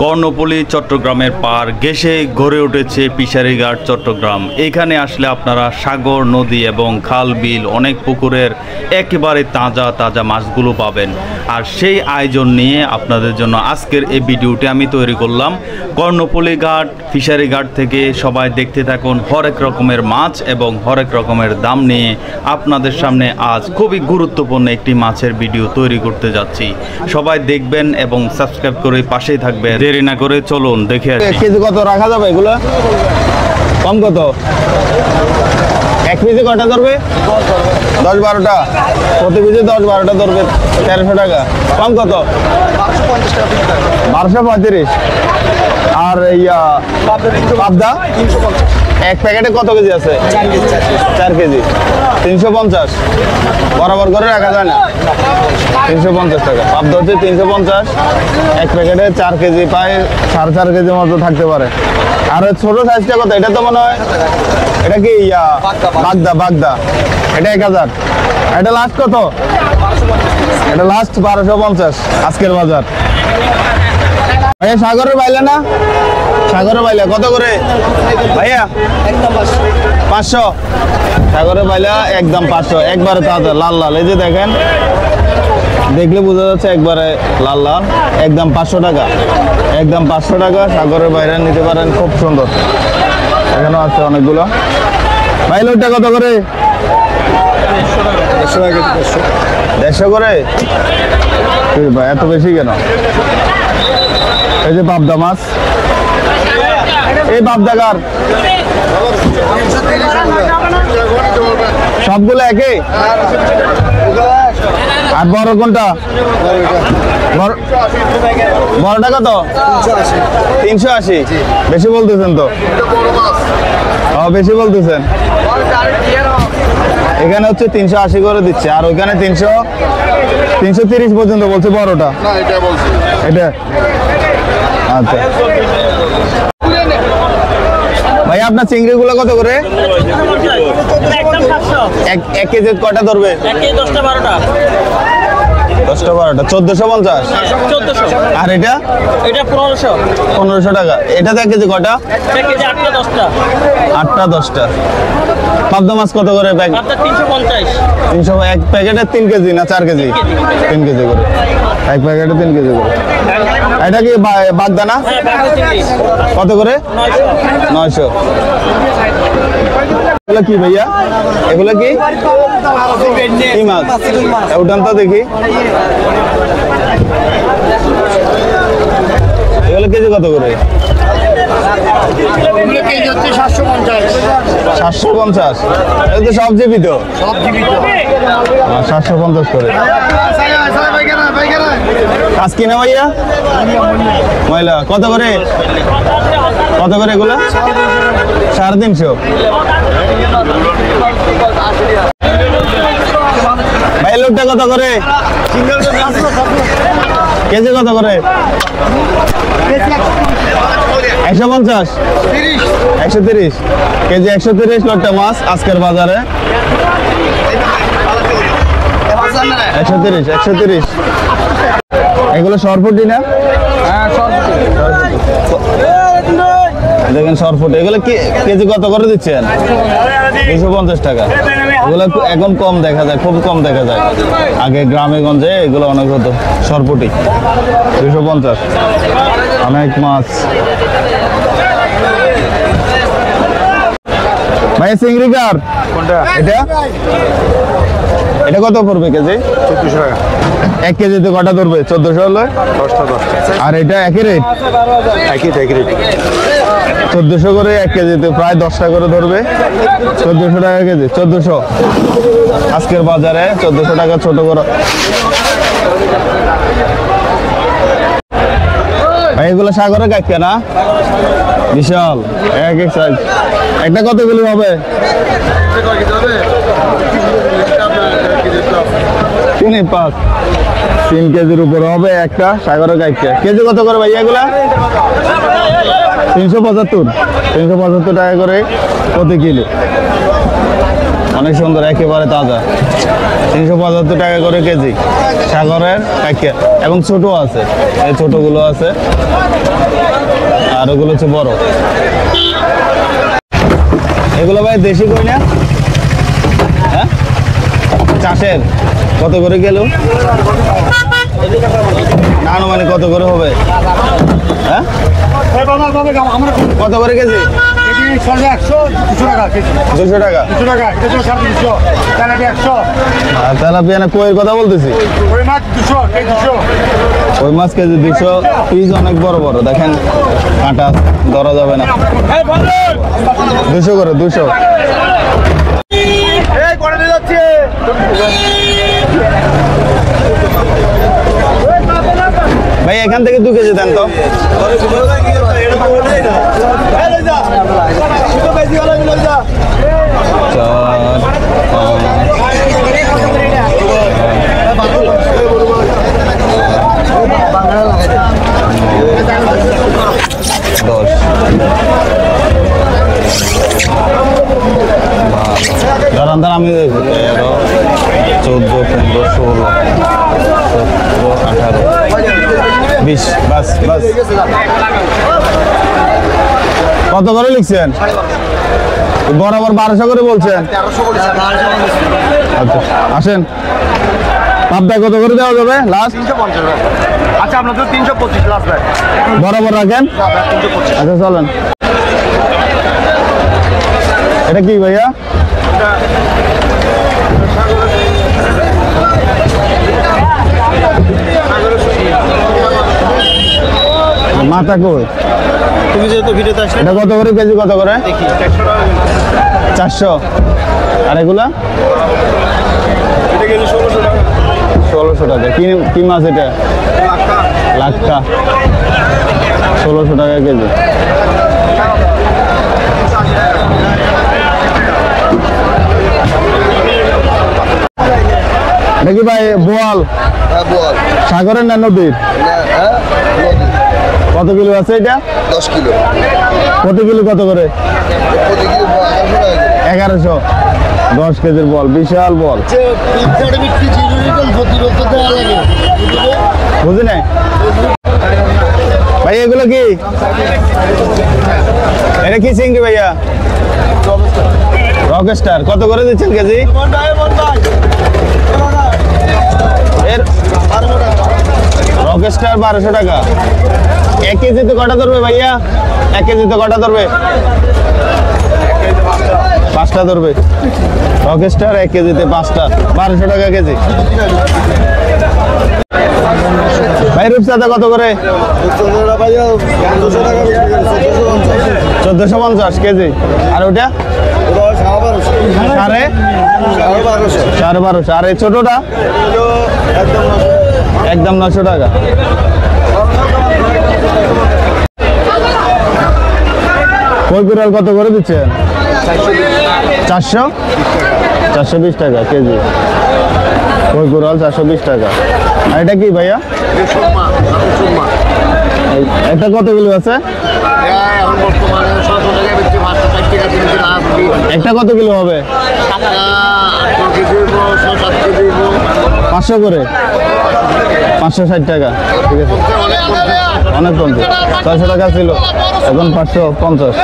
কর্ণফুলী চট্টগ্রামের পার ঘেঁষে গড়ে উঠেছে ফিশারিঘাট চট্টগ্রাম। এখানে আসলে আপনারা সাগর, নদী এবং খাল, বিল, অনেক পুকুরের একেবারে তাজা তাজা মাছগুলো পাবেন। আর সেই আয়োজন নিয়ে আপনাদের জন্য আজকের এই ভিডিওটি আমি তৈরি করলাম। কর্ণফুলী ঘাট, ফিশারিঘাট থেকে সবাই দেখতে থাকুন হরেক রকমের মাছ এবং হরেক রকমের দাম নিয়ে আপনাদের সামনে আজ খুবই গুরুত্বপূর্ণ একটি মাছের ভিডিও তৈরি করতে যাচ্ছি। সবাই দেখবেন এবং সাবস্ক্রাইব করে পাশেই থাকবেন। দেরি না করে চলুন দেখে আসি। কেজি কত রাখা যাবে এগুলো? কম কত? এক কেজি কটা ধরবে? 10-12টা। প্রতি কেজি 10-12টা ধরবে, 1300 টাকা। কম কত? 1235। আর ইয়া পাবদা এক প্যাকেটে কত কেজি আছে? 4 কেজি, 350। বরাবর করে রাখা যায় না? 350 টাকা। পাবদা হচ্ছে 350, এক প্যাকেটে 4 কেজি, প্রায় 4.5 কেজির মতো থাকতে পারে। আর ছোট সাইজটা কত? এটা তো মনে হয় এটা কি ইয়া বাগদা, এটা 1000। এটা লাস্ট কত? এটা লাস্ট 1250 আজকের বাজার। ভাইয়া সাগরের বাইলা না? সাগরের বাইলা কত করে ভাইয়া? 500। সাগরের বাইলা একদম 500, একবারে তাজা লাল লাল। এই যে দেখেন, দেখলে বোঝা যাচ্ছে একবারে লাল লাল। একদম 500 টাকা, একদম 500 টাকা। সাগরের বাইরে নিতে পারেন, খুব সুন্দর। এখানেও আছে অনেকগুলো। বাইলটা কত করে? 150 করে। ভাই এত বেশি কেন? এই যে পাবদা মাছ, এই পাবদাকার সবগুলো একই। আর বড় কোনটা? বড়টা কত? 380। বেশি বলতেছেন তো? বেশি বলতেছেন। এখানে হচ্ছে 380 করে দিচ্ছে, আর ওইখানে 330 পর্যন্ত বলছে বড়টা। এটা আচ্ছা ভাই, আপনার চিংড়ি গুলো কত করে? এক কেজি কটা ধরবে? 10টা-12টা। 10টা-12টা 1450। আর এটা 1500 টাকা। এটাতে 1 কেজি কটা? 8টা-10টা। পাবদা মাছ কত করে? 300। এক প্যাকেটে 3 কেজি না 4 কেজি? 3 কেজি করে, এক প্যাকেটে 3 কেজি করে। এটা কি বাগদা না? কত করে? 900। এগুলো কি ভাইয়া? এগুলো কি মাছ? উঠান তো দেখি। এগুলো কেজি কত করে? 750। এটা তো সব জীবিত? 750 করে। কাজ কিনা ভাইয়া? ময়লা কত করে? কত করে এগুলো? 350। ভাই লোকটা কত করে? কেজি কত করে? 150। 130 কেজি, 130 লোকটা মাছ আজকের বাজারে। 130। এগুলো সরপুটি না? দেখেন সরপুটি। এগুলো কেজি কত করে দিচ্ছেন? 250 টাকা। এগুলো এখন কম দেখা যায়, খুব কম দেখা যায়। আগে গ্রামে গঞ্জে এগুলো অনেক হতো। সরপুটি 250। অনেক মাছ। ভাই চিংড়ি কার কোনটা? এটা কত পড়বে কেজি? 1400 টাকা। 1 কেজিতে কটা ধরবে? 1400 হলে 10টা। আর এটা একই রেট? একই রেট। 1400 করে 1 কেজিতে, প্রায় 10টা করে ধরবে। 1400 টাকা কেজি। 1400 আজকের বাজারে। 1400 টাকা ছোট করে। ভাই এগুলো সাগরে কাটকে না? বিশাল এক সাইজ। একটা কত কিলো হবে? 3 কেজির উপরে হবে একটা সাগরে কাটকে। কেজি কত করে ভাইয়া এগুলা? 375 টাকা করে প্রতি কিলো। অনেক সুন্দর, একেবারে তাজা। 375 টাকা করে কেজি সাগরের কাঁকড়া। এবং ছোট আছে, এই ছোটগুলো আছে। আর ওগুলো হচ্ছে বড়। এগুলো ভাই দেশি কই না? হ্যাঁ, চাষের কত করে গেল? না আনুমানিক কত করে হবে? হ্যাঁ, কত করে কেজি? 200 টাকা। আর তেলাপিয়া না কইয়ের কথা বলতেছি। কই মাছ কেজি 200, পিস অনেক বড় বড়, দেখেন কাঁটা ধরা যাবে না। 200 করে, 200। ভাই এখান থেকে 2 কেজি দেন তো। দাঁড়ান আমি 13, 14, 15, 16, 17, 18, 20। বাস বাস। কত করে লিখছেন? বরাবর 1200 করে বলছেন। আচ্ছা আসেন, পাবদা কত করে দেওয়া যাবে লাস্ট? 350। আচ্ছা আপনার তো 325 লাস্ট ভাই। বরাবর রাখেন। 325। আচ্ছা চলেন। এটা কি ভাইয়া? মাথা কই? তুমি যেহেতু ভিডিওতে আসলে এটা কত করে কেজি? কত করে? দেখি 100 টাকা। 400। আর এগুলা? এটা কেজি 1600 টাকা। 1600 টাকা। কি মাছ এটা? লাক্কা। 1600 টাকা কেজি। এটা কি ভাই বোয়াল? হ্যাঁ বল। সাগরের না নদীর? হ্যাঁ নদী। কত কিলো আছে এটা? 10 কিলো। প্রতি কিলো কত করে? প্রতি কিলো 1100 টাকা। 1100। 10 কেজির বল, বিশাল বল। বুঝি নাই ভাই এগুলো কি? এটা কি চিংড়ি ভাইয়া? রকস্টার। কত করে দিচ্ছেন কেজি? এর রকস্টার 1200 টাকা। 1 কেজিতে কটা ধরবে ভাইয়া? 1 কেজিতে কটা ধরবে? 5টা ধরবে। রকস্টার 1 কেজিতে 5টা, 1200 টাকা কেজি। ভাই রূপচাঁদা কত করে? 1450 কেজি। আর ওটা? 1250। আর এই ছোটটা? একদম 900 টাকা। কই কুড়াল কত করে দিচ্ছেন? 400। 420 টাকা কেজি। কই কুড়াল 420 টাকা। আর এটা কি ভাইয়া? এটা কত কিলো আছে? একটা কত কিলো হবে? 500 করে। 560 টাকা। ঠিক আছে, অনেক কমছে। 600 টাকা ছিল, এখন 550।